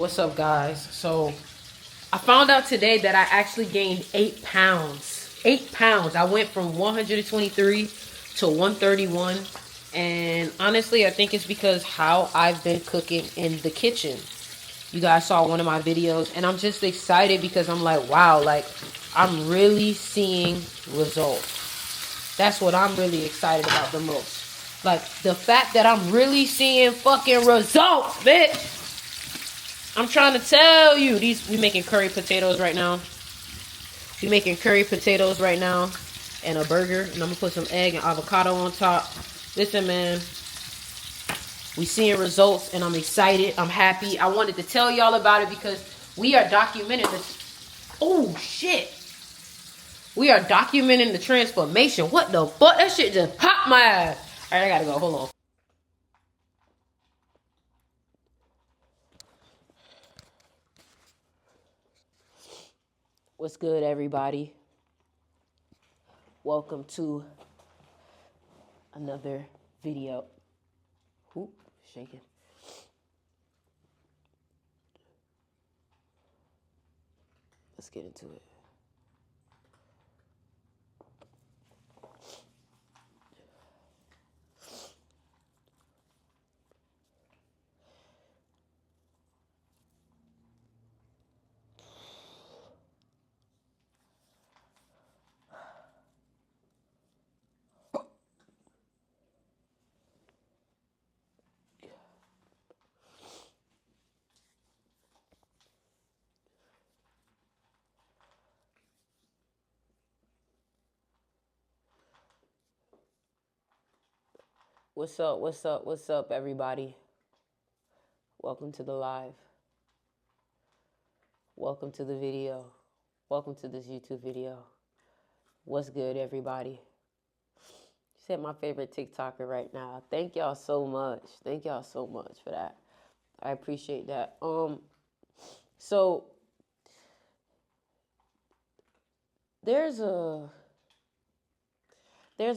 What's up, guys? So I found out today that I actually gained 8 pounds. 8 pounds. I went from 123 to 131. And honestly, I think it's because how I've been cooking in the kitchen. You guys saw one of my videos, and I'm just excited because I'm like, wow, like I'm really seeing results. That's what I'm really excited about the most. Like the fact that I'm really seeing fucking results, bitch. I'm trying to tell you, we making curry potatoes right now. We making curry potatoes right now and a burger, and I'm gonna put some egg and avocado on top. Listen, man, we seeing results, and I'm excited. I'm happy. I wanted to tell y'all about it because we are documenting this. Oh shit, we are documenting the transformation. What the fuck? That shit just popped my ass. All right, I gotta go. Hold on. What's good, everybody? Welcome to another video. Oop, shaking. Let's get into it. What's up? What's up? What's up, everybody? Welcome to the live. Welcome to the video. Welcome to this YouTube video. What's good, everybody? You said my favorite TikToker right now. Thank y'all so much. Thank y'all so much for that. I appreciate that. So there's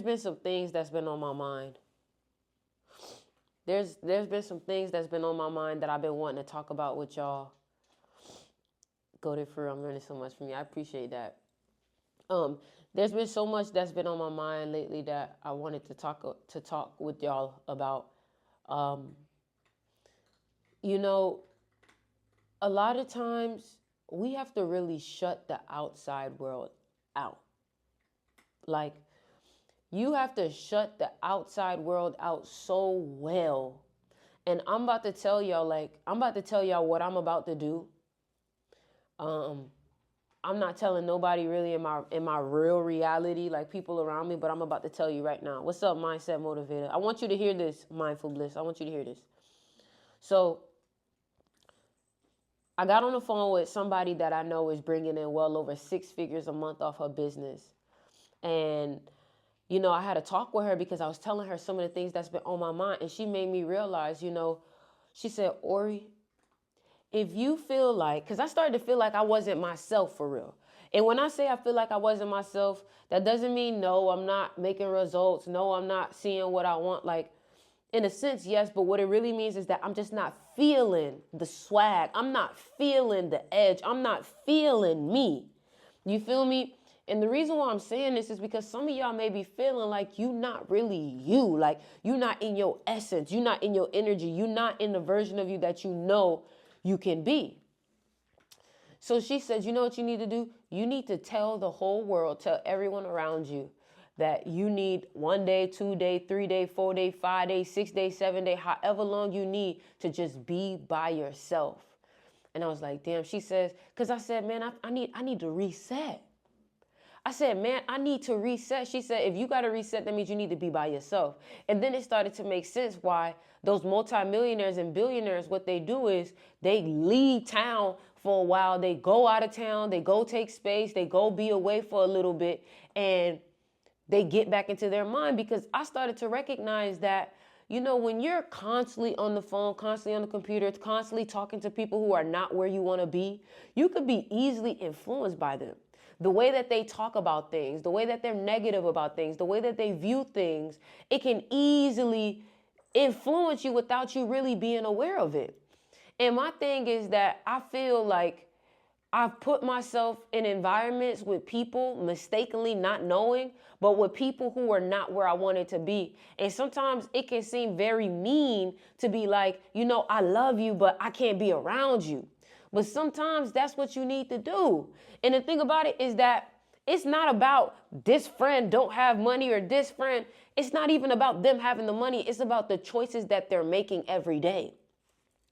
been some things that's been on my mind. There's been some things that's been on my mind that I've been wanting to talk about with y'all. Go there for real. I'm learning so much from you. I appreciate that. There's been so much that's been on my mind lately that I wanted to talk with y'all about. You know, a lot of times we have to really shut the outside world out. Like, you have to shut the outside world out so well. And I'm about to tell y'all what I'm about to do. I'm not telling nobody really in my real reality, like people around me, but I'm about to tell you right now. What's up, Mindset Motivator? I want you to hear this, Mindful Bliss. I want you to hear this. So I got on the phone with somebody that I know is bringing in well over 6 figures a month off her business. And you know, I had a talk with her because I was telling her some of the things that's been on my mind. And she made me realize, she said, Ori, if you feel like, because I started to feel like I wasn't myself for real. And when I say I feel like I wasn't myself, that doesn't mean, no, I'm not making results. No, I'm not seeing what I want. Like, in a sense, yes. But what it really means is that I'm just not feeling the swag. I'm not feeling the edge. I'm not feeling me. You feel me? And the reason why I'm saying this is because some of y'all may be feeling like you're not really you. Like, you're not in your essence. You're not in your energy. You're not in the version of you that you know you can be. So she said, you know what you need to do? You need to tell the whole world, tell everyone around you that you need 1 day, 2 day, 3 day, 4 day, 5 day, 6 day, 7 day, however long you need to just be by yourself. And I was like, damn. She says, because I said, man, I need to reset. I said, man, I need to reset. She said, if you got to reset, that means you need to be by yourself. And then it started to make sense why those multimillionaires and billionaires, what they do is they leave town for a while. They go out of town. They go take space. They go be away for a little bit. And they get back into their mind, because I started to recognize that, when you're constantly on the phone, constantly on the computer, constantly talking to people who are not where you want to be, you could be easily influenced by them. The way that they talk about things, the way that they're negative about things, the way that they view things, it can easily influence you without you really being aware of it. And my thing is that I feel like I've put myself in environments with people mistakenly not knowing, but with people who are not where I wanted to be. And sometimes it can seem very mean to be like, I love you, but I can't be around you. But sometimes that's what you need to do. And the thing about it is that it's not about this friend don't have money or this friend. It's not even about them having the money. It's about the choices that they're making every day.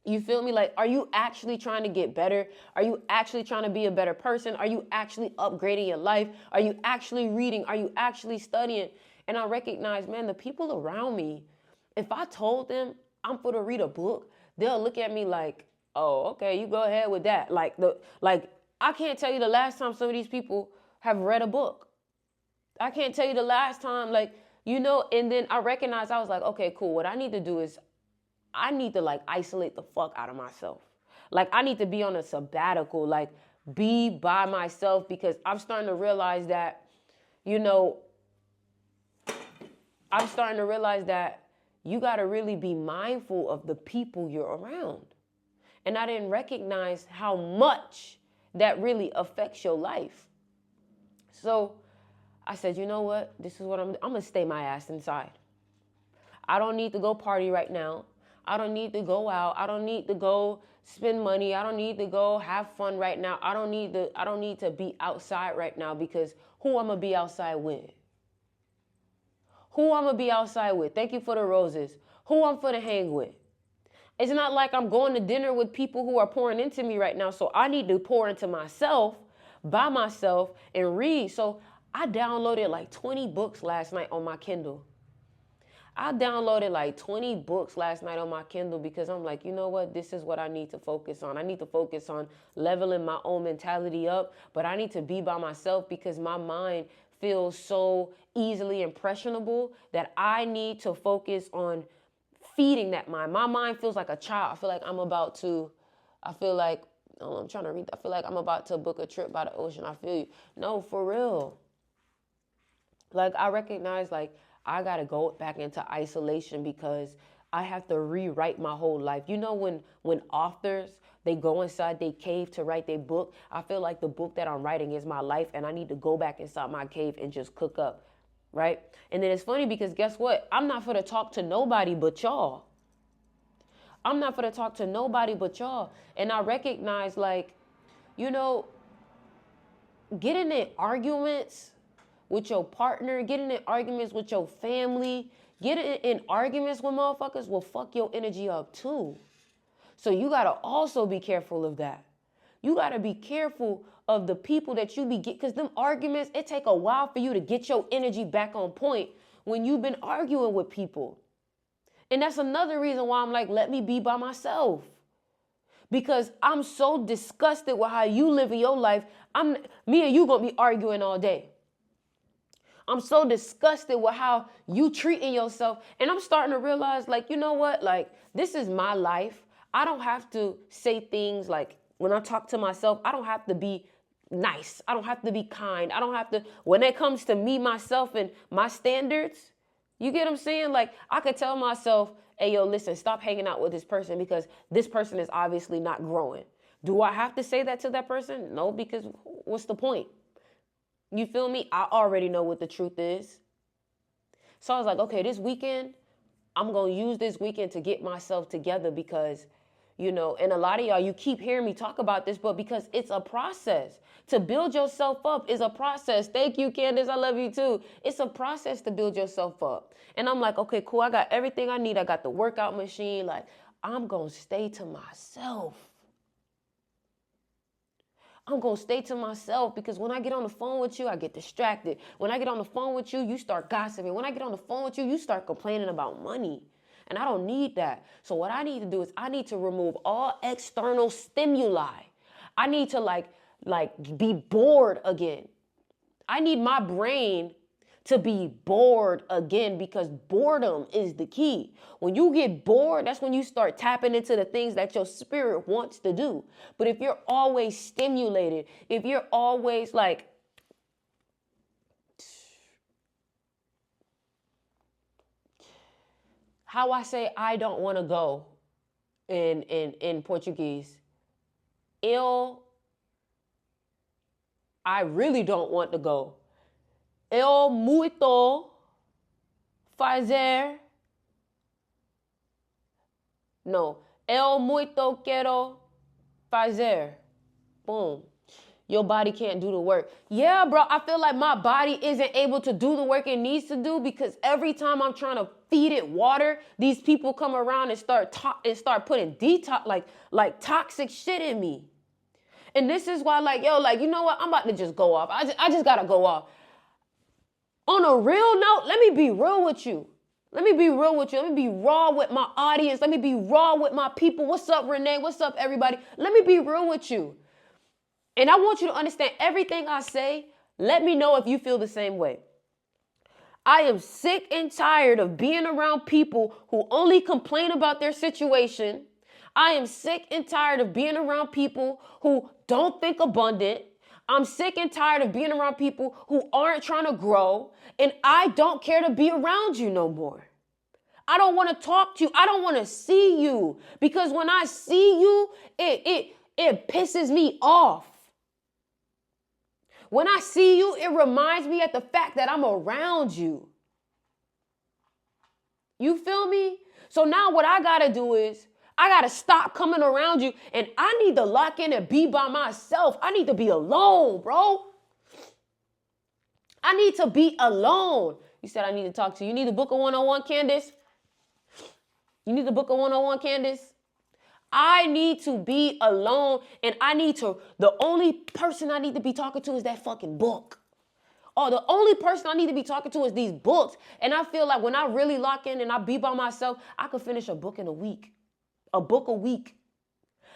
You feel me? Like, are you actually trying to get better? Are you actually trying to be a better person? Are you actually upgrading your life? Are you actually reading? Are you actually studying? And I recognize, man, the people around me, if I told them I'm for to read a book, they'll look at me like, oh, okay, you go ahead with that. Like I can't tell you the last time some of these people have read a book. I can't tell you the last time, and then I recognized, I was like, okay, cool. What I need to do is I need to isolate the fuck out of myself. Like I need to be on a sabbatical, be by myself, because I'm starting to realize that, I'm starting to realize that you got to really be mindful of the people you're around. And I didn't recognize how much that really affects your life. So I said, you know what? This is what I'm going to stay my ass inside. I don't need to go party right now. I don't need to go out. I don't need to go spend money. I don't need to go have fun right now. I don't need to be outside right now, because who I'm going to be outside with? Who I'm going to be outside with? Thank you for the roses. Who I'm for to hang with? It's not like I'm going to dinner with people who are pouring into me right now. So I need to pour into myself, by myself, and read. So I downloaded 20 books last night on my Kindle. I downloaded 20 books last night on my Kindle, because I'm like, you know what? This is what I need to focus on. I need to focus on leveling my own mentality up, but I need to be by myself, because my mind feels so easily impressionable that I need to focus on feeding that mind. My mind feels like a child. I feel like I'm about to book a trip by the ocean. I feel you. No, for real. I recognize, I got to go back into isolation, because I have to rewrite my whole life. When authors, they go inside their cave to write their book, I feel like the book that I'm writing is my life, and I need to go back inside my cave and just cook up, right? And then it's funny, because guess what? I'm not for to talk to nobody but y'all. I'm not for to talk to nobody but y'all. And I recognize, getting in arguments with your partner, getting in arguments with your family, getting in arguments with motherfuckers will fuck your energy up too. So you got to also be careful of that. You got to be careful of the people that you be because them arguments, it take a while for you to get your energy back on point when you've been arguing with people. And that's another reason why I'm like, let me be by myself. Because I'm so disgusted with how you live in your life. Me and you gonna be arguing all day. I'm so disgusted with how you treating yourself. And I'm starting to realize, you know what? This is my life. I don't have to say things when I talk to myself, I don't have to be nice. I don't have to be kind. I don't have to, when it comes to me, myself, and my standards, you get what I'm saying? I could tell myself, hey, yo, listen, stop hanging out with this person because this person is obviously not growing. Do I have to say that to that person? No, because what's the point? You feel me? I already know what the truth is. So I was like, okay, this weekend, I'm going to use this weekend to get myself together because, and a lot of y'all, you keep hearing me talk about this, but because it's a process. To build yourself up is a process. Thank you, Candace. I love you too. It's a process to build yourself up. And I'm like, okay, cool. I got everything I need. I got the workout machine. I'm going to stay to myself. I'm going to stay to myself because when I get on the phone with you, I get distracted. When I get on the phone with you, you start gossiping. When I get on the phone with you, you start complaining about money. And I don't need that. So what I need to do is I need to remove all external stimuli. I need to be bored again. I need my brain to be bored again because boredom is the key. When you get bored, that's when you start tapping into the things that your spirit wants to do. But if you're always stimulated, if you're always how I say I don't want to go, in Portuguese. I really don't want to go. Eu muito fazer. No. Eu muito quero fazer. Boom. Your body can't do the work. Yeah, bro, I feel like my body isn't able to do the work it needs to do because every time I'm trying to feed it water, these people come around and start putting detox, like toxic shit in me. And this is why, like, yo, like, you know what? I'm about to just go off. I just gotta go off. On a real note, let me be real with you. Let me be real with you. Let me be raw with my audience. Let me be raw with my people. What's up, Renee? What's up, everybody? Let me be real with you. And I want you to understand everything I say. Let me know if you feel the same way. I am sick and tired of being around people who only complain about their situation. I am sick and tired of being around people who don't think abundant. I'm sick and tired of being around people who aren't trying to grow. And I don't care to be around you no more. I don't want to talk to you. I don't want to see you. Because when I see you, it pisses me off. When I see you, it reminds me of the fact that I'm around you. You feel me? So now what I got to do is I got to stop coming around you and I need to lock in and be by myself. I need to be alone, bro. I need to be alone. You said I need to talk to you. You need to book a one-on-one, Candace? You need to book a one-on-one, Candace? I need to be alone and the only person I need to be talking to is that fucking book. Or the only person I need to be talking to is these books. And I feel like when I really lock in and I be by myself, I could finish a book in a week. A book a week.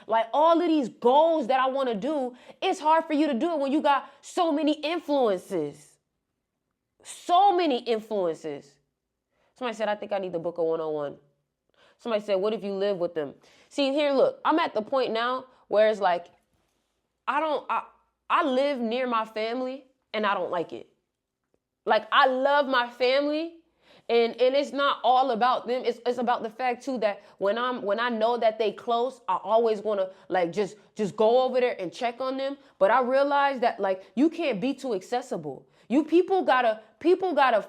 Like all of these goals that I want to do, it's hard for you to do it when you got so many influences. So many influences. Somebody said, I think I need to book a one-on-one. Somebody said, what if you live with them? See, here, look, I'm at the point now where it's like, I live near my family and I don't like it. Like, I love my family and it's not all about them. It's about the fact too that when I know that they close, I always want to like just go over there and check on them. But I realize that like you can't be too accessible. People gotta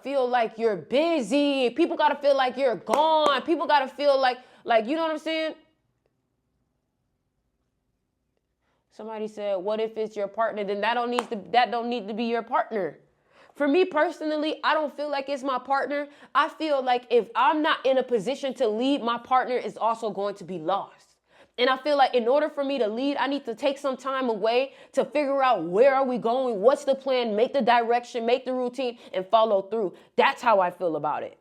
feel like you're busy. People gotta feel like you're gone. People gotta feel like you know what I'm saying? Somebody said, what if it's your partner? Then that don't need to be your partner. For me personally, I don't feel like it's my partner. I feel like if I'm not in a position to lead, my partner is also going to be lost. And I feel like in order for me to lead, I need to take some time away to figure out where are we going, what's the plan, make the direction, make the routine, and follow through. That's how I feel about it.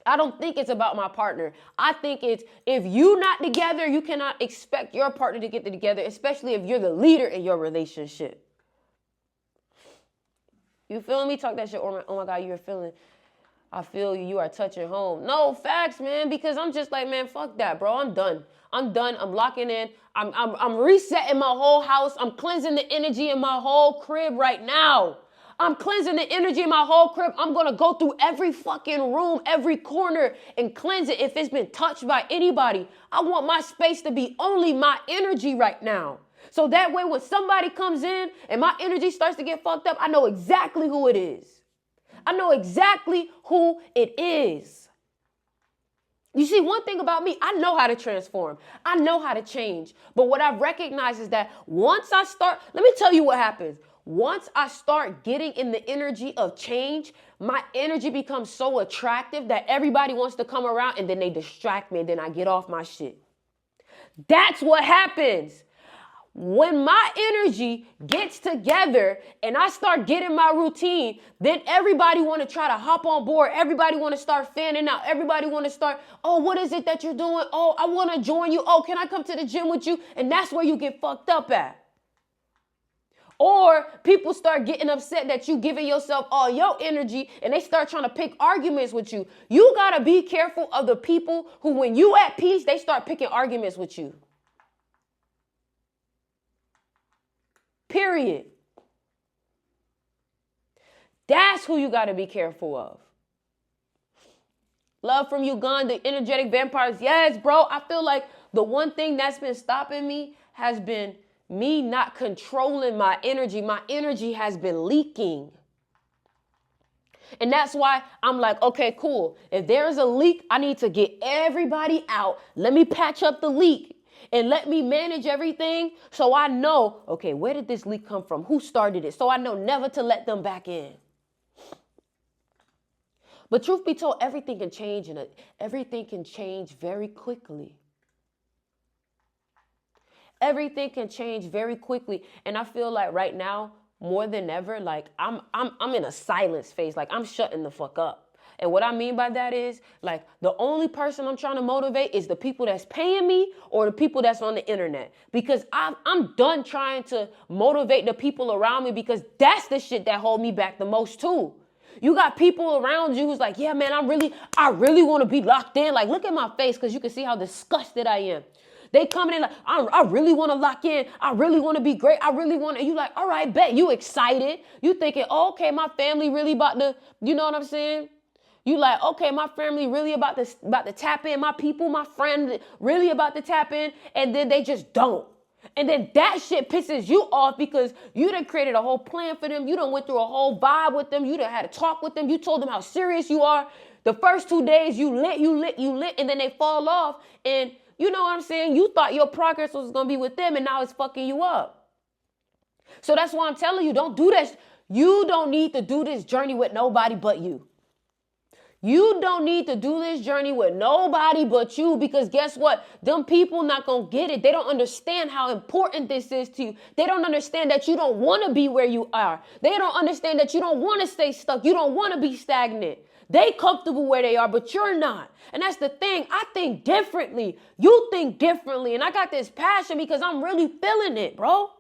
I don't think it's about my partner. I think it's if you're not together, you cannot expect your partner to get together, especially if you're the leader in your relationship. You feel me? Talk that shit. Oh my God, I feel you are touching home. No, facts, man, because I'm just like, man, fuck that, bro. I'm done. I'm locking in. I'm resetting my whole house. I'm cleansing the energy in my whole crib right now. I'm cleansing the energy in my whole crib. I'm going to go through every fucking room, every corner and cleanse it if it's been touched by anybody. I want my space to be only my energy right now. So that way when somebody comes in and my energy starts to get fucked up, I know exactly who it is. I know exactly who it is. You see, one thing about me, I know how to transform. I know how to change. But what I've recognized is that once I start, let me tell you what happens. Once I start getting in the energy of change, my energy becomes so attractive that everybody wants to come around and then they distract me and then I get off my shit. That's what happens. When my energy gets together and I start getting my routine, then everybody want to try to hop on board. Everybody want to start fanning out. Everybody want to start, oh, what is it that you're doing? Oh, I want to join you. Oh, can I come to the gym with you? And that's where you get fucked up at. Or people start getting upset that you giving yourself all your energy and they start trying to pick arguments with you. You got to be careful of the people who, when you at peace, they start picking arguments with you. Period. That's who you got to be careful of. Love from Uganda, energetic vampires. Yes, bro. I feel like the one thing that's been stopping me has been me not controlling my energy. My energy has been leaking. And that's why I'm like, okay, cool. If there's a leak, I need to get everybody out. Let me patch up the leak and let me manage everything so I know, okay, where did this leak come from? Who started it? So I know never to let them back in. But truth be told, everything can change and everything can change very quickly. Everything can change very quickly. And I feel like right now, more than ever, like I'm in a silence phase. Like I'm shutting the fuck up. And what I mean by that is like the only person I'm trying to motivate is the people that's paying me or the people that's on the internet. Because I'm done trying to motivate the people around me, because that's the shit that hold me back the most too. You got people around you who's like, yeah, man, I really want to be locked in. Like, look at my face, because you can see how disgusted I am. They coming in like, I really want to lock in. I really want to be great. I really want to. You like, all right, bet. You excited. You thinking, oh, okay, my family really about to, you know what I'm saying? You like, okay, my family really about to tap in. My people, my friends really about to tap in. And then they just don't. And then that shit pisses you off because you done created a whole plan for them. You done went through a whole vibe with them. You done had a talk with them. You told them how serious you are. The first 2 days you lit, and then they fall off. And you know what I'm saying? You thought your progress was going to be with them, and now it's fucking you up. So that's why I'm telling you, don't do this. You don't need to do this journey with nobody but you. You don't need to do this journey with nobody but you, because guess what? Them people not going to get it. They don't understand how important this is to you. They don't understand that you don't want to be where you are. They don't understand that you don't want to stay stuck. You don't want to be stagnant. They comfortable where they are, but you're not. And that's the thing. I think differently. You think differently. And I got this passion because I'm really feeling it, bro.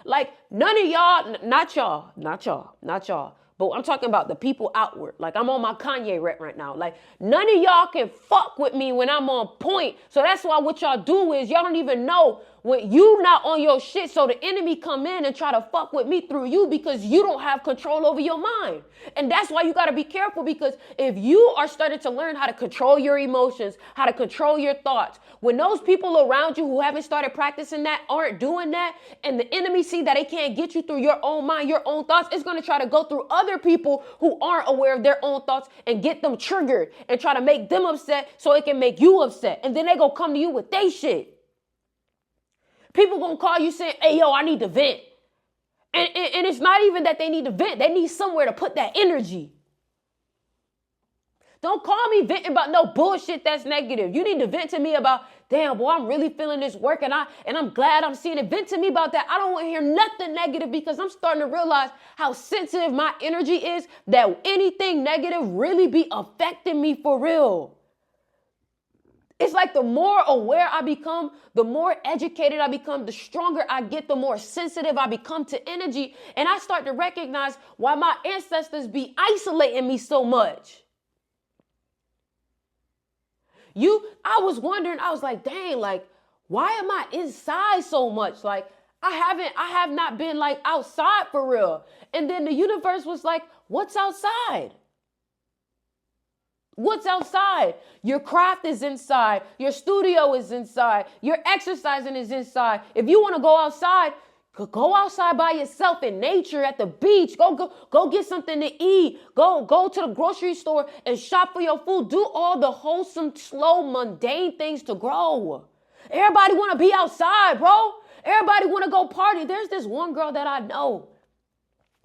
Like none of y'all, not y'all. But I'm talking about the people outward. Like I'm on my Kanye rep right now. Like none of y'all can fuck with me when I'm on point. So that's why what y'all do is y'all don't even know when you not on your shit. So the enemy come in and try to fuck with me through you because you don't have control over your mind. And that's why you got to be careful, because if you are starting to learn how to control your emotions, how to control your thoughts, when those people around you who haven't started practicing that aren't doing that, and the enemy see that they can't get you through your own mind, your own thoughts, it's going to try to go through other people who aren't aware of their own thoughts and get them triggered and try to make them upset so it can make you upset. And then they go come to you with they shit. People gonna call you saying, hey, yo, I need to vent. And it's not even that they need to vent. They need somewhere to put that energy. Don't call me venting about no bullshit that's negative. You need to vent to me about, damn, boy, I'm really feeling this work and I'm glad I'm seeing it. Vent to me about that. I don't want to hear nothing negative, because I'm starting to realize how sensitive my energy is, that anything negative really be affecting me for real. It's like the more aware I become, the more educated I become, the stronger I get, the more sensitive I become to energy. And I start to recognize why my ancestors be isolating me so much. I was wondering, I was like, dang, like, why am I inside so much? Like, I have not been like outside for real. And then the universe was like, what's outside? What's outside? Your craft is inside. Your studio is inside. Your exercising is inside. If you want to go outside by yourself in nature at the beach. Go get something to eat. Go to the grocery store and shop for your food. Do all the wholesome, slow, mundane things to grow. Everybody want to be outside, bro. Everybody want to go party. There's this one girl that I know.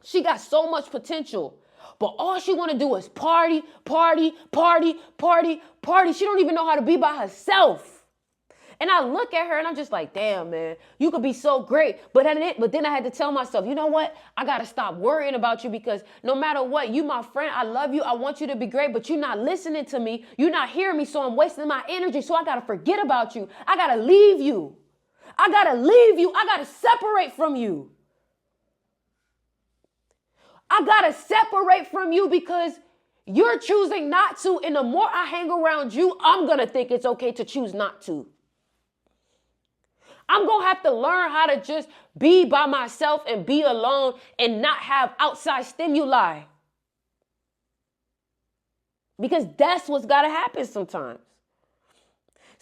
She got so much potential. But all she want to do is party. She don't even know how to be by herself. And I look at her and I'm just like, damn, man, you could be so great. But then I had to tell myself, you know what? I got to stop worrying about you, because no matter what, you my friend. I love you. I want you to be great, but you're not listening to me. You're not hearing me. So I'm wasting my energy. So I got to forget about you. I got to leave you. I got to separate from you. I got to separate from you because you're choosing not to. And the more I hang around you, I'm going to think it's okay to choose not to. I'm going to have to learn how to just be by myself and be alone and not have outside stimuli. Because that's what's got to happen sometimes.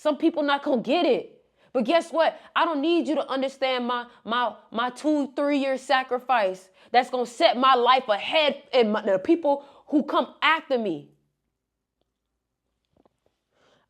Some people not going to get it. But guess what? I don't need you to understand my 2-3 year sacrifice that's going to set my life ahead and the people who come after me.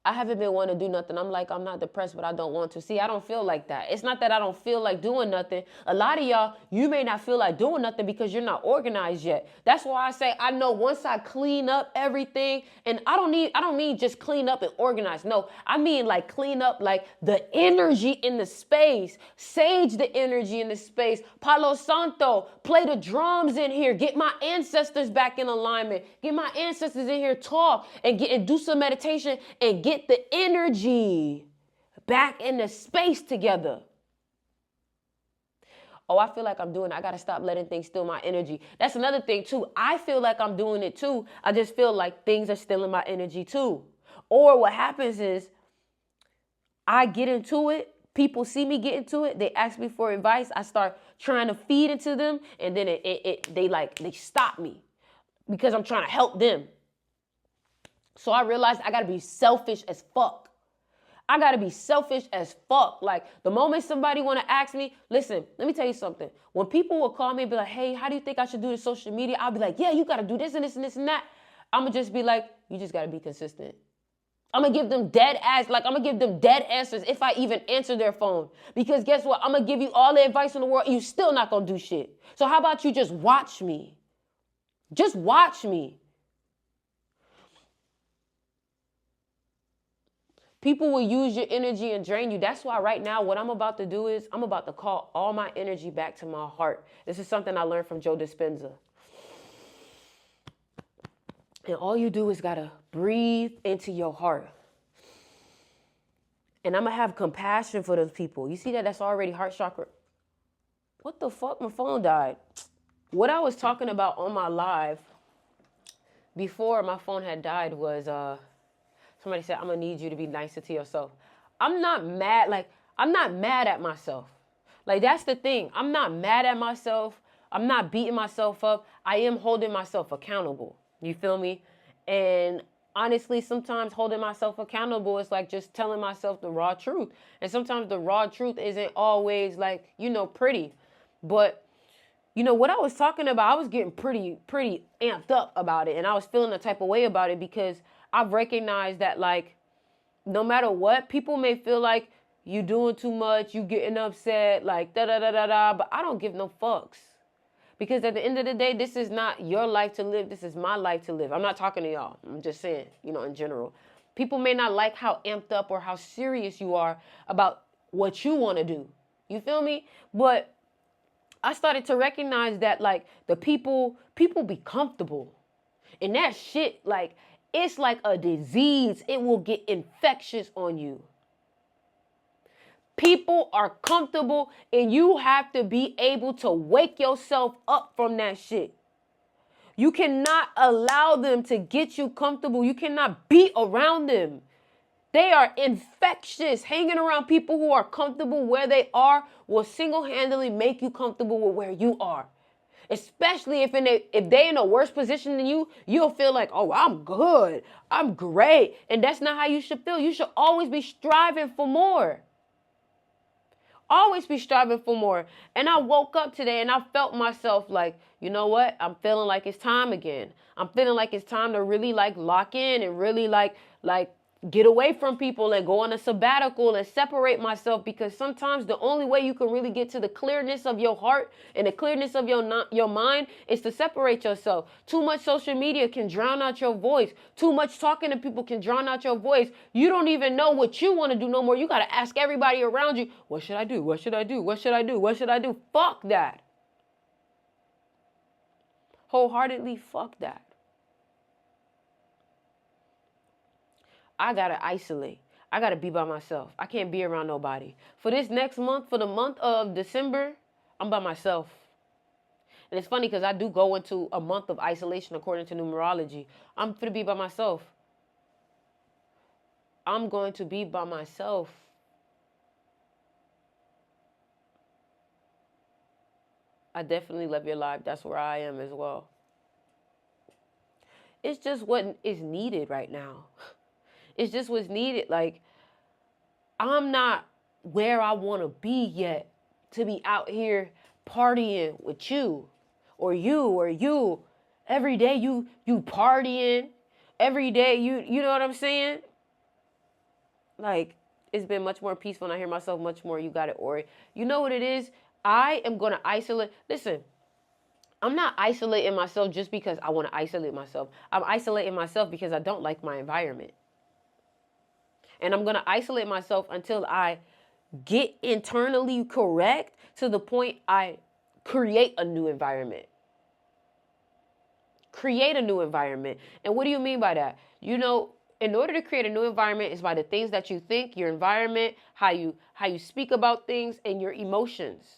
I haven't been wanting to do nothing. I'm like, I'm not depressed, but I don't want to. See, I don't feel like that. It's not that I don't feel like doing nothing. A lot of y'all, you may not feel like doing nothing because you're not organized yet. That's why I say I know once I clean up everything, and I don't mean just clean up and organize. No, I mean like clean up like the energy in the space. Sage the energy in the space. Palo Santo, play the drums in here. Get my ancestors back in alignment. Get my ancestors in here, talk and do some meditation and get the energy back in the space together. Oh, I feel like I'm doing it. I got to stop letting things steal my energy. That's another thing too. I feel like I'm doing it too. I just feel like things are stealing my energy too. Or what happens is I get into it. People see me get into it. They ask me for advice. I start trying to feed into them. And then they stop me because I'm trying to help them. So I realized I got to be selfish as fuck. I got to be selfish as fuck. Like the moment somebody want to ask me, listen, let me tell you something. When people will call me and be like, hey, how do you think I should do the social media? I'll be like, yeah, you got to do this and this and this and that. I'm going to just be like, you just got to be consistent. I'm going to give them dead answers if I even answer their phone. Because guess what? I'm going to give you all the advice in the world and you still not going to do shit. So how about you just watch me? Just watch me. People will use your energy and drain you. That's why right now what I'm about to do is I'm about to call all my energy back to my heart. This is something I learned from Joe Dispenza. And all you do is got to breathe into your heart. And I'm going to have compassion for those people. You see that? That's already heart chakra. What the fuck? My phone died. What I was talking about on my live before my phone had died was... somebody said, I'm going to need you to be nicer to yourself. I'm not mad. Like, I'm not mad at myself. Like, that's the thing. I'm not mad at myself. I'm not beating myself up. I am holding myself accountable. You feel me? And honestly, sometimes holding myself accountable is like just telling myself the raw truth. And sometimes the raw truth isn't always like, pretty. But, what I was talking about, I was getting pretty amped up about it. And I was feeling a type of way about it because I've recognized that, like, no matter what, people may feel like you doing too much, you getting upset, like, da-da-da-da-da, but I don't give no fucks. Because at the end of the day, this is not your life to live. This is my life to live. I'm not talking to y'all. I'm just saying, in general. People may not like how amped up or how serious you are about what you want to do. You feel me? But I started to recognize that, like, the people be comfortable. And that shit, like, it's like a disease. It will get infectious on you. People are comfortable and you have to be able to wake yourself up from that shit. You cannot allow them to get you comfortable. You cannot be around them. They are infectious. Hanging around people who are comfortable where they are will single-handedly make you comfortable with where you are. Especially if they in a worse position than you, you'll feel like, oh, I'm good. I'm great. And that's not how you should feel. You should always be striving for more. Always be striving for more. And I woke up today and I felt myself like, you know what? I'm feeling like it's time again. I'm feeling like it's time to really like lock in and really like get away from people and go on a sabbatical and separate myself, because sometimes the only way you can really get to the clearness of your heart and the clearness of your mind is to separate yourself. Too much social media can drown out your voice. Too much talking to people can drown out your voice. You don't even know what you want to do no more. You got to ask everybody around you, what should I do? What should I do? What should I do? What should I do? Fuck that. Wholeheartedly, fuck that. I got to isolate. I got to be by myself. I can't be around nobody. For this next month, for the month of December, I'm by myself. And it's funny because I do go into a month of isolation according to numerology. I'm going to be by myself. I'm going to be by myself. I definitely love your life. That's where I am as well. It's just what is needed right now. It's just what's needed. Like, I'm not where I want to be yet to be out here partying with you or you. Every day you partying. Every day you know what I'm saying? Like, it's been much more peaceful and I hear myself much more. You got it, Ori. You know what it is? I am going to isolate. Listen, I'm not isolating myself just because I want to isolate myself. I'm isolating myself because I don't like my environment. And I'm going to isolate myself until I get internally correct to the point I create a new environment. Create a new environment. And what do you mean by that? You know, in order to create a new environment is by the things that you think, your environment, how you speak about things, and your emotions.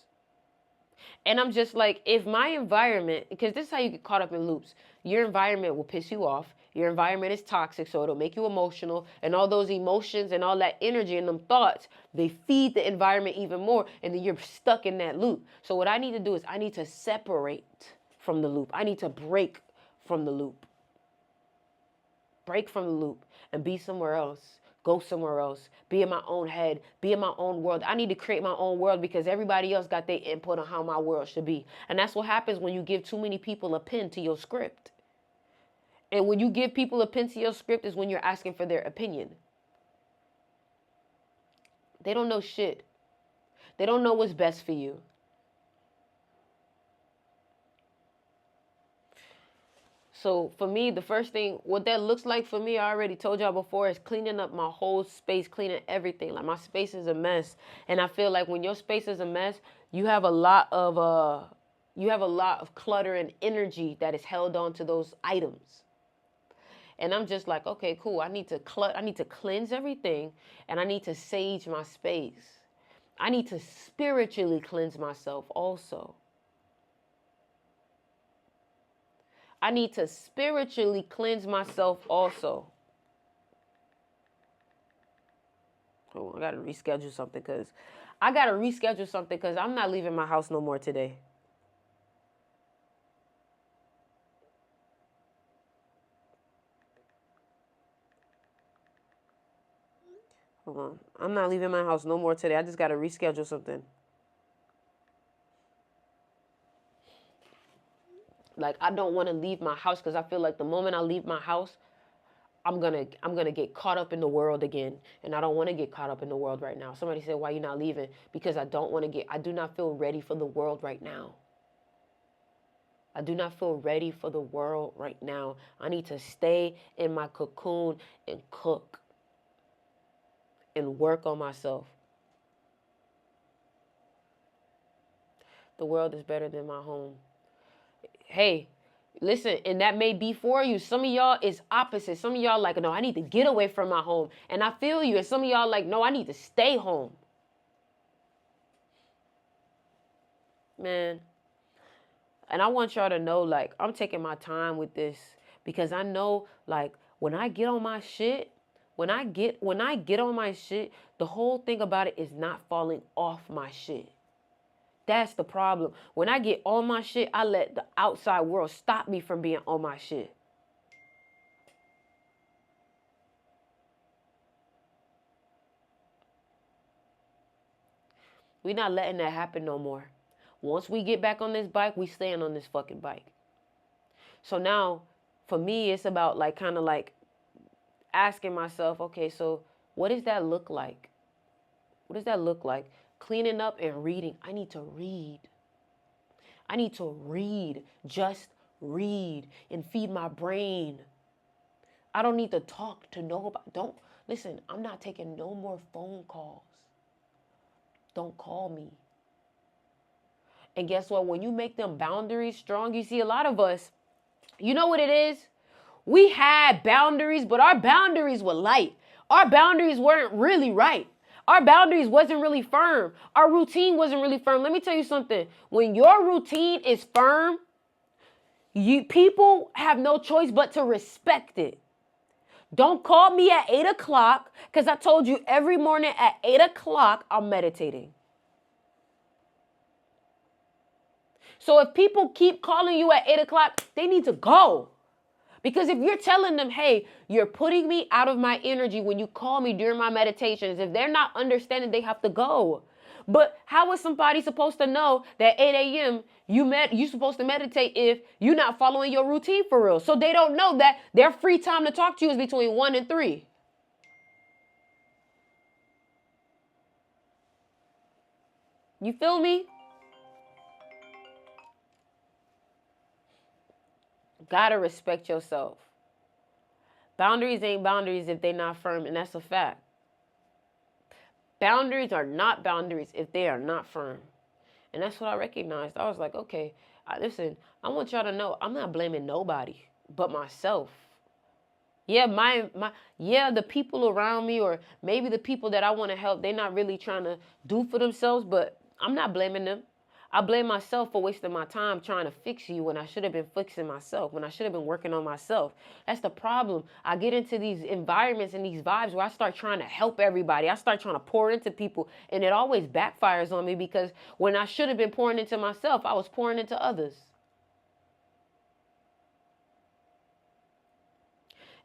And I'm just like, if my environment, because this is how you get caught up in loops. Your environment will piss you off. Your environment is toxic, so it'll make you emotional. And all those emotions and all that energy and them thoughts, they feed the environment even more. And then you're stuck in that loop. So what I need to do is I need to separate from the loop. I need to break from the loop. Break from the loop and be somewhere else. Go somewhere else. Be in my own head. Be in my own world. I need to create my own world because everybody else got their input on how my world should be. And that's what happens when you give too many people a pen to your script. And when you give people a pen to your script is when you're asking for their opinion. They don't know shit. They don't know what's best for you. So for me, the first thing, what that looks like for me, I already told y'all before, is cleaning up my whole space, cleaning everything. Like, my space is a mess. And I feel like when your space is a mess, you have a lot of clutter and energy that is held on to those items. And I'm just like, okay, cool. I need to cleanse everything, and I need to sage my space. I need to spiritually cleanse myself also. I need to spiritually cleanse myself also. Oh, I got to reschedule something because I'm not leaving my house no more today. Hold on. I'm not leaving my house no more today. I just got to reschedule something. Like, I don't want to leave my house because I feel like the moment I leave my house, I'm gonna get caught up in the world again, and I don't want to get caught up in the world right now. Somebody said, "Why are you not leaving?" Because I do not feel ready for the world right now. I do not feel ready for the world right now. I need to stay in my cocoon and cook and work on myself. The world is better than my home. Hey, listen, and that may be for you. Some of y'all is opposite. Some of y'all like, no, I need to get away from my home. And I feel you. And some of y'all like, no, I need to stay home. Man. And I want y'all to know, like, I'm taking my time with this because I know, like, when I get on my shit, when I get on my shit, the whole thing about it is not falling off my shit. That's the problem. When I get on my shit, I let the outside world stop me from being on my shit. We're not letting that happen no more. Once we get back on this bike, we staying on this fucking bike. So now, for me, it's about like kind of like asking myself, okay, so what does that look like? What does that look like? Cleaning up and reading. I need to read. I need to read. Just read and feed my brain. I don't need to talk to nobody. Listen, I'm not taking no more phone calls. Don't call me. And guess what? When you make them boundaries strong, you see a lot of us, you know what it is? We had boundaries, but our boundaries were light. Our boundaries weren't really right. Our boundaries wasn't really firm. Our routine wasn't really firm. Let me tell you something. When your routine is firm, people have no choice but to respect it. Don't call me at 8 o'clock because I told you every morning at 8 o'clock I'm meditating. So if people keep calling you at 8 o'clock, they need to go. Because if you're telling them, hey, you're putting me out of my energy when you call me during my meditations, if they're not understanding, they have to go. But how is somebody supposed to know that 8 a.m. you're supposed to meditate if you're not following your routine for real? So they don't know that their free time to talk to you is between 1 and 3. You feel me? Gotta respect yourself. Boundaries ain't boundaries if they're not firm, and that's a fact. Boundaries are not boundaries if they are not firm. And that's what I recognized. I was like, okay, listen, I want y'all to know I'm not blaming nobody but myself. Yeah, the people around me, or maybe the people that I want to help, they're not really trying to do for themselves, but I'm not blaming them. I blame myself for wasting my time trying to fix you when I should have been fixing myself, when I should have been working on myself. That's the problem. I get into these environments and these vibes where I start trying to help everybody. I start trying to pour into people, and it always backfires on me because when I should have been pouring into myself, I was pouring into others.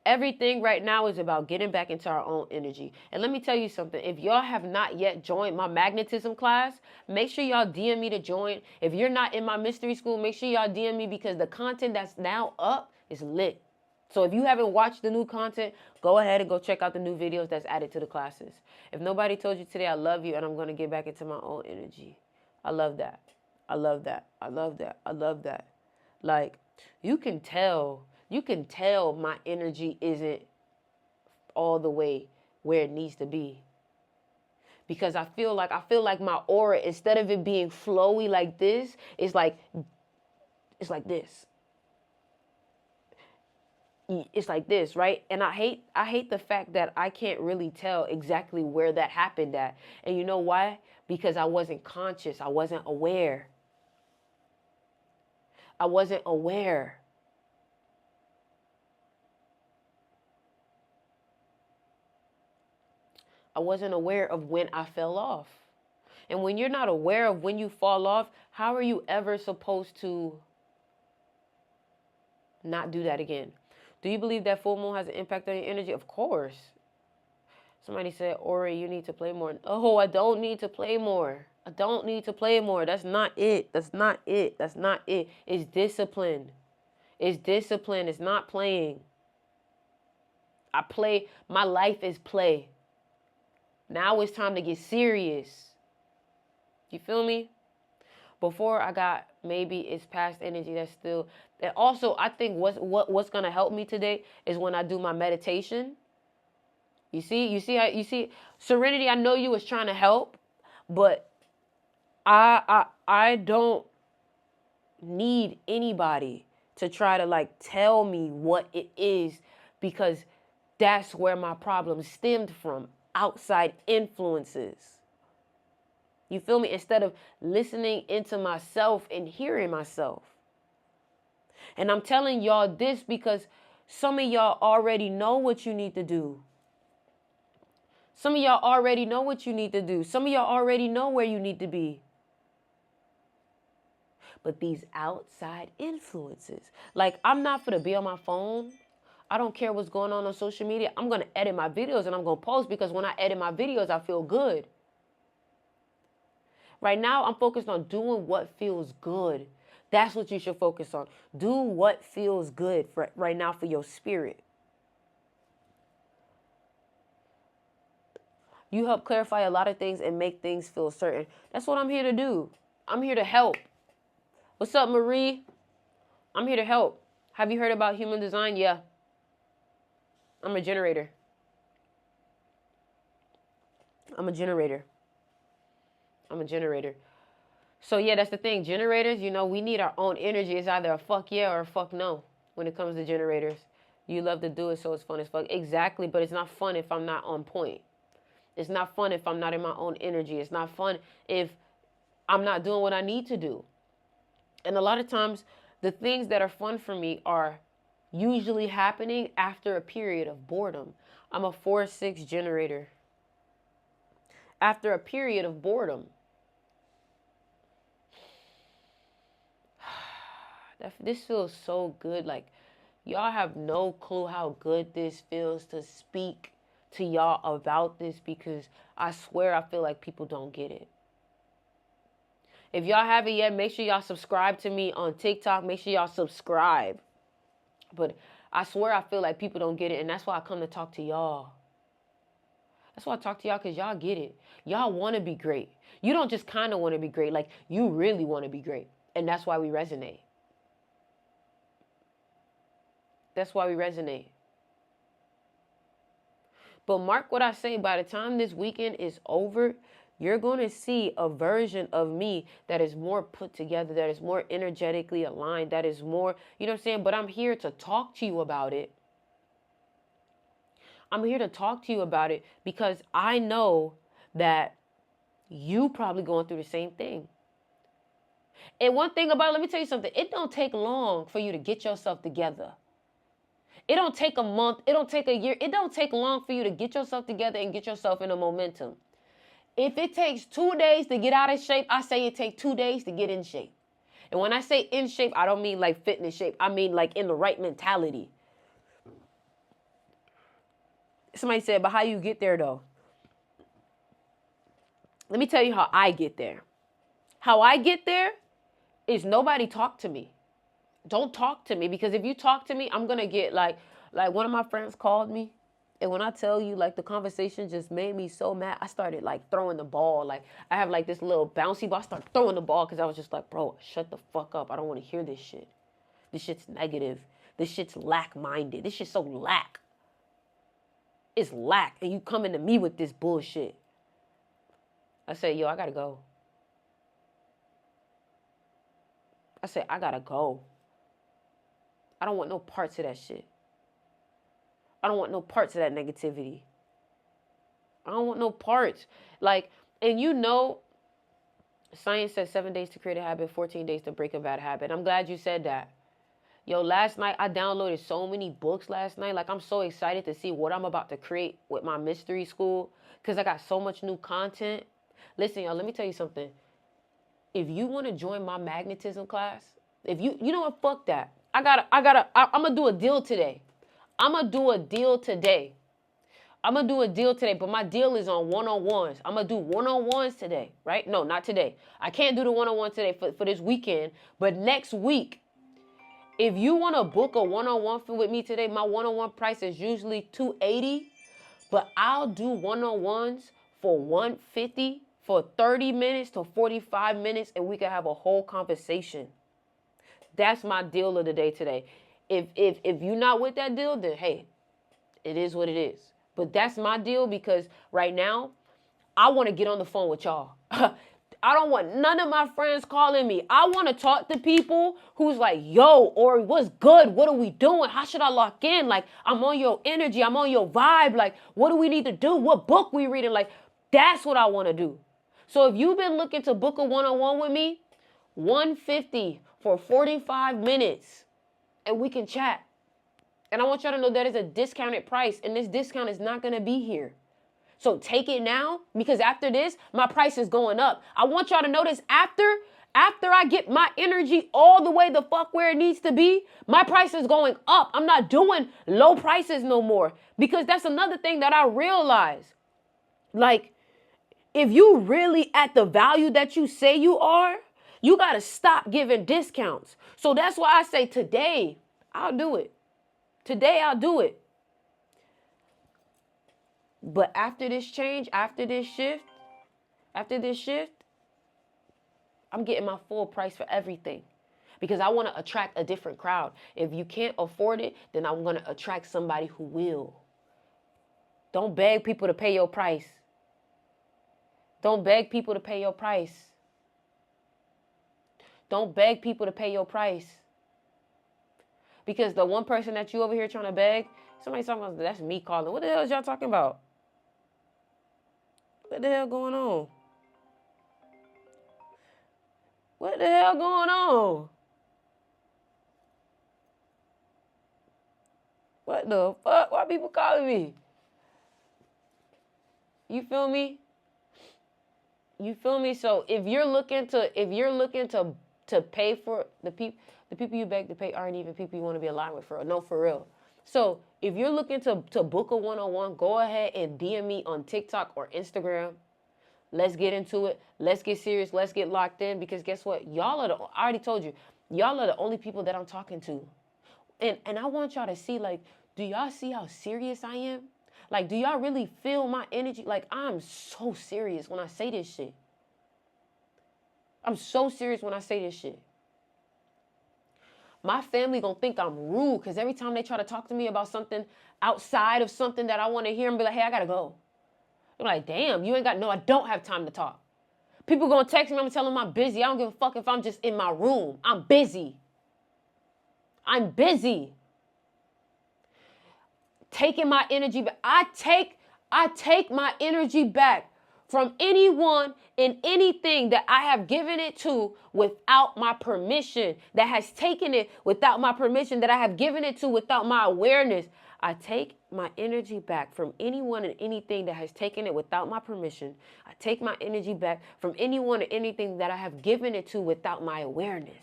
Everything right now is about getting back into our own energy. And let me tell you something. If y'all have not yet joined my magnetism class, make sure y'all DM me to join. If you're not in my mystery school, make sure y'all DM me because the content that's now up is lit. So if you haven't watched the new content, go ahead and go check out the new videos that's added to the classes. If nobody told you today, I love you and I'm going to get back into my own energy. I love that. I love that. I love that. I love that. Like, you can tell my energy isn't all the way where it needs to be. Because I feel like my aura, instead of it being flowy like this, it's like this. It's like this, right? And I hate the fact that I can't really tell exactly where that happened at. And you know why? Because I wasn't conscious. I wasn't aware. I wasn't aware. I wasn't aware of when I fell off. And when you're not aware of when you fall off, how are you ever supposed to not do that again? Do you believe that full moon has an impact on your energy? Of course. Somebody said, Ori, you need to play more. Oh, I don't need to play more. I don't need to play more. That's not it. That's not it. That's not it. It's discipline. It's discipline. It's not playing. I play. My life is play. Now it's time to get serious. You feel me? Before I got, maybe it's past energy that's still. And also, I think what's gonna help me today is when I do my meditation. You see Serenity. I know you was trying to help, but I don't need anybody to try to like tell me what it is, because that's where my problem stemmed from. Outside influences. You feel me? Instead of listening into myself and hearing myself. And I'm telling y'all this because some of y'all already know what you need to do. Some of y'all already know what you need to do. Some of y'all already know where you need to be. But these outside influences, like I'm not going to be on my phone. I don't care what's going on social media. I'm going to edit my videos and I'm going to post, because when I edit my videos, I feel good. Right now, I'm focused on doing what feels good. That's what you should focus on. Do what feels good right now for your spirit. You help clarify a lot of things and make things feel certain. That's what I'm here to do. I'm here to help. What's up, Marie? I'm here to help. Have you heard about human design? Yeah. I'm a generator. I'm a generator. So yeah, that's the thing. Generators, we need our own energy. It's either a fuck yeah or a fuck no when it comes to generators. You love to do it, so it's fun as fuck. Exactly, but it's not fun if I'm not on point. It's not fun if I'm not in my own energy. It's not fun if I'm not doing what I need to do. And a lot of times, the things that are fun for me are usually happening after a period of boredom. I'm a 4-6 generator. After a period of boredom. This feels so good. Like, Y'all have no clue how good this feels to speak to y'all about this, because I swear I feel like people don't get it. If y'all haven't yet, make sure y'all subscribe to me on TikTok. Make sure y'all subscribe. But I swear I feel like people don't get it, and that's why I come to talk to y'all. That's why I talk to y'all, because y'all get it. Y'all want to be great. You don't just kind of want to be great. Like, you really want to be great. And that's why we resonate. That's why we resonate. But mark what I say, by the time this weekend is over, you're going to see a version of me that is more put together, that is more energetically aligned, that is more, you know what I'm saying? But I'm here to talk to you about it. I'm here to talk to you about it because I know that you probably going through the same thing. And one thing about it, let me tell you something. It don't take long for you to get yourself together. It don't take a month. It don't take a year. It don't take long for you to get yourself together and get yourself in a momentum. If it takes 2 days to get out of shape, I say it takes 2 days to get in shape. And when I say in shape, I don't mean like fitness shape. I mean like in the right mentality. Somebody said, but how you get there though? Let me tell you how I get there. How I get there is nobody talk to me. Don't talk to me, because if you talk to me, I'm going to get like one of my friends called me. And when I tell you, like, the conversation just made me so mad, I started like throwing the ball. Like, I have like this little bouncy ball. I started throwing the ball because I was just like, bro, shut the fuck up. I don't want to hear this shit. This shit's negative. This shit's lack-minded. This shit's so lack. It's lack. And you coming to me with this bullshit. I said, yo, I got to go. I said, I got to go. I don't want no parts of that shit. I don't want no parts of that negativity. I don't want no parts. Like, and you know, science says 7 days to create a habit, 14 days to break a bad habit. I'm glad you said that. Yo, last night, I downloaded so many books last night. Like, I'm so excited to see what I'm about to create with my mystery school, because I got so much new content. Listen, y'all, let me tell you something. If you want to join my magnetism class, if you know what, fuck that. I'm going to do a deal today. I'm going to do a deal today. But my deal is on one-on-ones. I'm going to do one-on-ones today, right? No, not today. I can't do the one-on-one today for this weekend, but next week, if you want to book a one-on-one with me today, my one-on-one price is usually $280, but I'll do one-on-ones for $150 for 30 minutes to 45 minutes, and we can have a whole conversation. That's my deal of the day today. If you're not with that deal, then hey, it is what it is. But that's my deal, because right now, I want to get on the phone with y'all. I don't want none of my friends calling me. I want to talk to people who's like, yo, or what's good? What are we doing? How should I lock in? Like, I'm on your energy. I'm on your vibe. Like, what do we need to do? What book we reading? Like, that's what I want to do. So if you've been looking to book a one-on-one with me, $150 for 45 minutes, and we can chat. And I want y'all to know that is a discounted price, and this discount is not going to be here. So take it now, because after this, my price is going up. I want y'all to know this. After I get my energy all the way the fuck where it needs to be, my price is going up. I'm not doing low prices no more, because that's another thing that I realize. Like, if you really at the value that you say you are, you got to stop giving discounts. So that's why I say today, I'll do it. Today, I'll do it. But after this change, after this shift, I'm getting my full price for everything, because I want to attract a different crowd. If you can't afford it, then I'm going to attract somebody who will. Don't beg people to pay your price. Don't beg people to pay your price. Don't beg people to pay your price. Because the one person that you over here trying to beg, somebody's talking about, that's me calling. What the hell is y'all talking about? What the hell going on? What the hell going on? What the fuck? Why people calling me? You feel me? You feel me? So if you're looking to to pay for the people you beg to pay aren't even people you want to be aligned with for real. No, for real. So if you're looking to book a one-on-one, go ahead and DM me on TikTok or Instagram. Let's get into it. Let's get serious. Let's get locked in, because guess what? I already told you, y'all are the only people that I'm talking to. And I want y'all to see, like, do y'all see how serious I am? Like, do y'all really feel my energy? Like, I'm so serious when I say this shit. I'm so serious when I say this shit. My family gonna think I'm rude, because every time they try to talk to me about something outside of something that I want to hear, and be like, hey, I gotta go. I'm like, damn, you ain't got, no, I don't have time to talk. People gonna text me, I'm gonna tell them I'm busy. I don't give a fuck if I'm just in my room. I'm busy. I'm busy. Taking my energy back. I take my energy back from anyone and anything that I have given it to without my permission, that has taken it without my permission, that I have given it to without my awareness. I take my energy back from anyone and anything that has taken it without my permission. I take my energy back from anyone and anything that I have given it to without my awareness.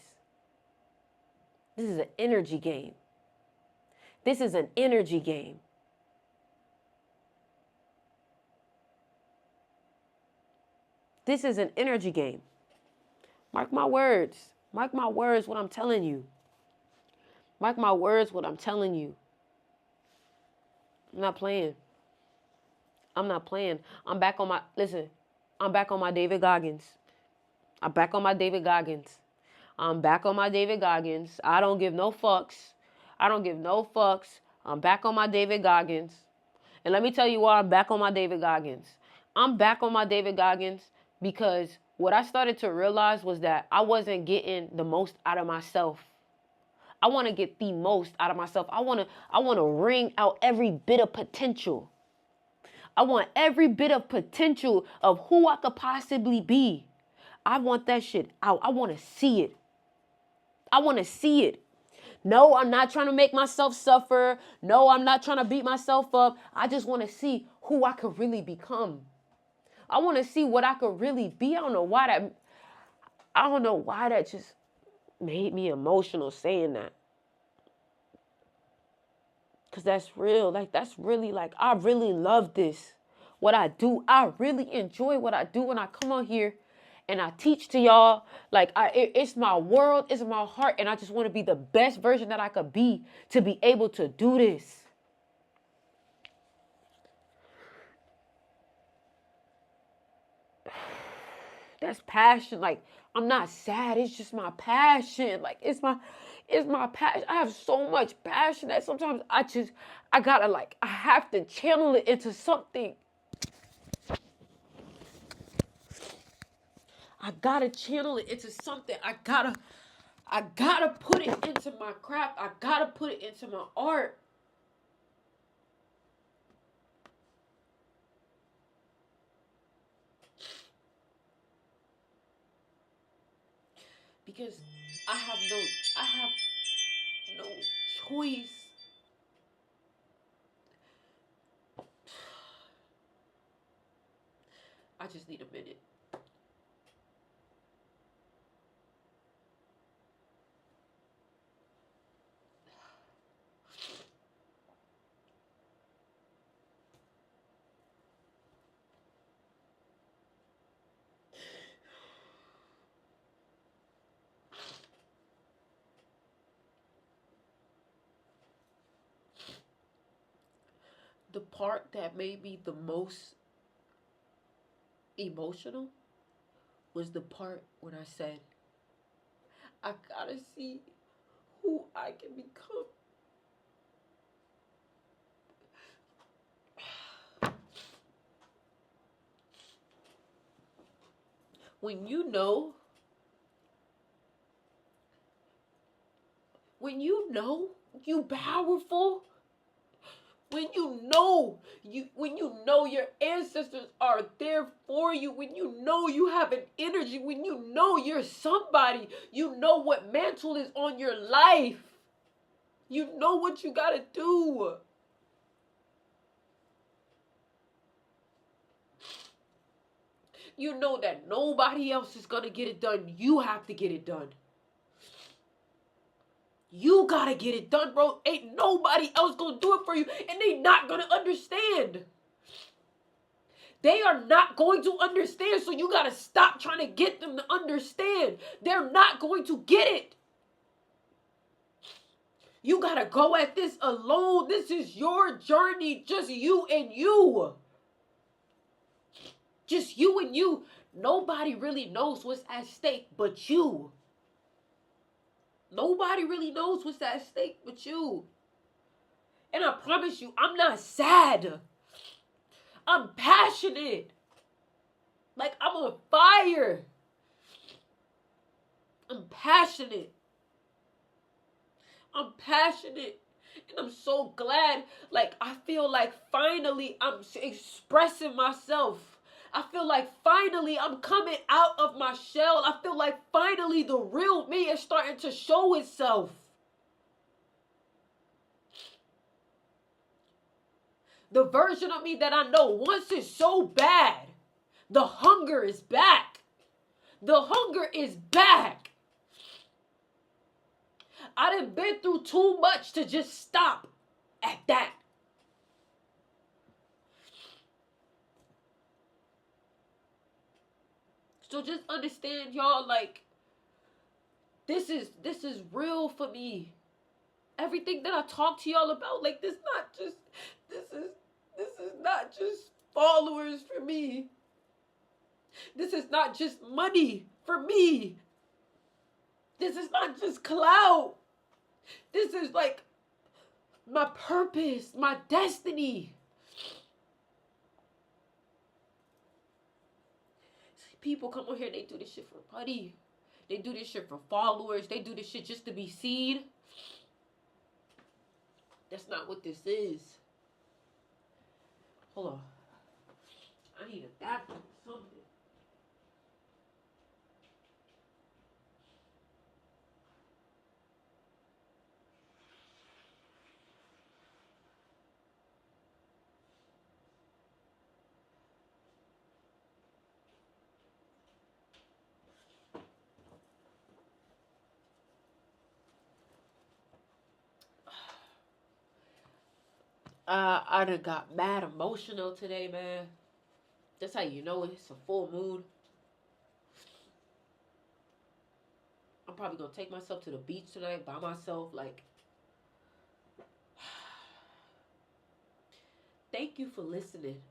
This is an energy game. This is an energy game. This is an energy game. Mark my words. Mark my words what I'm telling you. Mark my words what I'm telling you. I'm not playing. I'm not playing. I'm back on my David Goggins. I'm back on my David Goggins. I'm back on my David Goggins. I don't give no fucks. I don't give no fucks. I'm back on my David Goggins. And let me tell you why I'm back on my David Goggins. I'm back on my David Goggins because what I started to realize was that I wasn't getting the most out of myself. I want to get the most out of myself. I want to wring out every bit of potential. I want every bit of potential of who I could possibly be. I want that shit out. I want to see it. I want to see it. No, I'm not trying to make myself suffer. No, I'm not trying to beat myself up. I just want to see who I could really become. I want to see what I could really be. I don't know why that just made me emotional saying that. Because that's real. Like, that's really, like, I really love this. What I do, I really enjoy what I do when I come on here and I teach to y'all. Like, it's my world, it's my heart, and I just want to be the best version that I could be to be able to do this. That's passion. Like, I'm not sad. It's just my passion. Like, it's my passion. I have so much passion that sometimes I have to channel it into something. I gotta channel it into something. I gotta put it into my craft. I gotta put it into my art. Because I have no choice. I just need a minute. The part that made me the most emotional was the part when I said, I gotta see who I can become. When you know you powerful, when you know your ancestors are there for you, when you know you have an energy, when you know you're somebody, you know what mantle is on your life. You know what you gotta do. You know that nobody else is gonna get it done. You have to get it done. You gotta get it done, bro. Ain't nobody else gonna do it for you, and they not gonna understand. They are not going to understand, so you gotta stop trying to get them to understand. They're not going to get it. You gotta go at this alone. This is your journey, just you and you. Just you and you. Nobody really knows what's at stake but you. Nobody really knows what's at stake but you. And I promise you, I'm not sad. I'm passionate. Like, I'm on fire. I'm passionate. I'm passionate. And I'm so glad. Like, I feel like finally I'm expressing myself. I feel like finally I'm coming out of my shell. I feel like finally the real me is starting to show itself. The version of me that I know once is so bad. The hunger is back. The hunger is back. I done been through too much to just stop at that. So just understand, y'all, like, this is real for me. Everything that I talk to y'all about, like, this is not just followers for me. This is not just money for me. This is not just clout. This is like my purpose, my destiny. People come on here, they do this shit for money. They do this shit for followers. They do this shit just to be seen. That's not what this is. Hold on. I need a bathroom or something. I done got mad emotional today, man. That's how you know it's a full moon. I'm probably gonna take myself to the beach tonight by myself. Like, thank you for listening.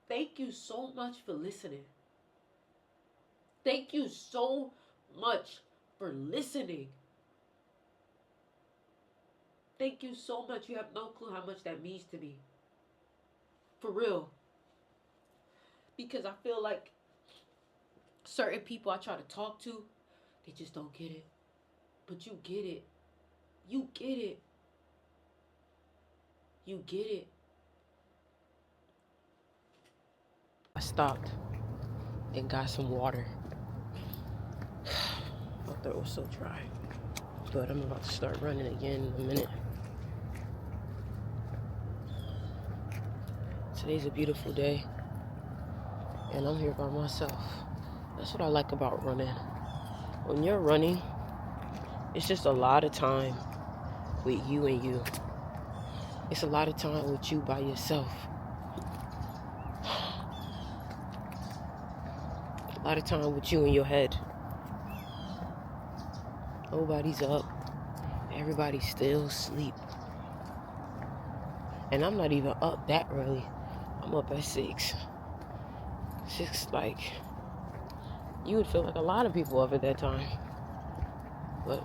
Thank you so much for listening. Thank you so much for listening. Thank you so much. You have no clue how much that means to me. For real. Because I feel like certain people I try to talk to, they just don't get it. But you get it. You get it. You get it. I stopped and got some water. My throat was so dry. But I'm about to start running again in a minute. Today's a beautiful day, and I'm here by myself. That's what I like about running. When you're running, it's just a lot of time with you and you. It's a lot of time with you by yourself. A lot of time with you in your head. Nobody's up. Everybody's still asleep. And I'm not even up that early. I'm up at 6. 6, like, you would feel like a lot of people up at that time. But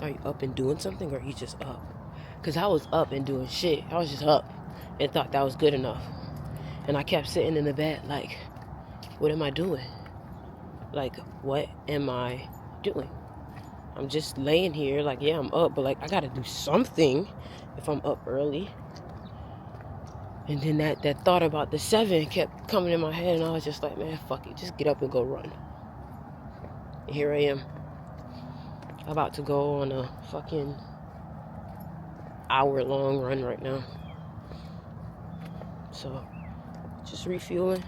are you up and doing something, or are you just up? Because I was up and doing shit. I was just up and thought that was good enough. And I kept sitting in the bed like, what am I doing? Like, what am I doing? I'm just laying here like, yeah, I'm up, but like, I gotta do something if I'm up early. And then that thought about the 7 kept coming in my head, and I was just like, man, fuck it, just get up and go run. And here I am, about to go on a fucking hour-long run right now. So, just refueling.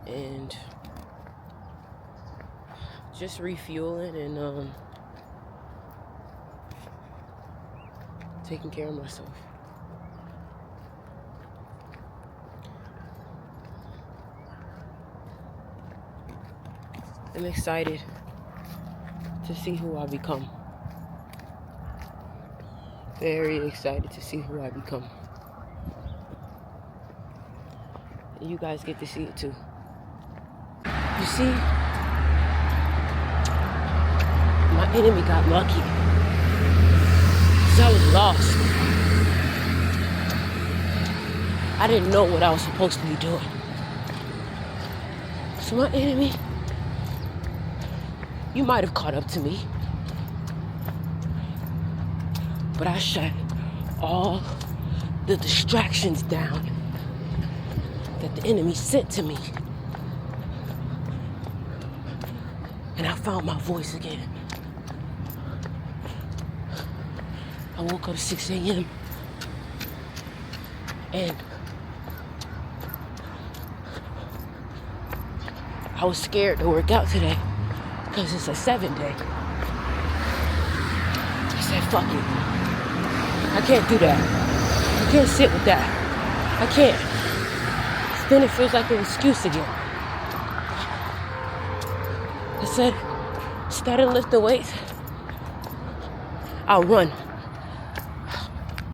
And just refueling and taking care of myself. I'm excited to see who I become. Very excited to see who I become. And you guys get to see it too. You see, my enemy got lucky. Because I was lost. I didn't know what I was supposed to be doing. So my enemy, you might have caught up to me. But I shut all the distractions down that the enemy sent to me. And I found my voice again. I woke up at 6 a.m. and I was scared to work out today because it's a 7-day. I said, fuck it. I can't do that. I can't sit with that. I can't. Then it feels like an excuse again. I said, instead of lifting weights, I'll run.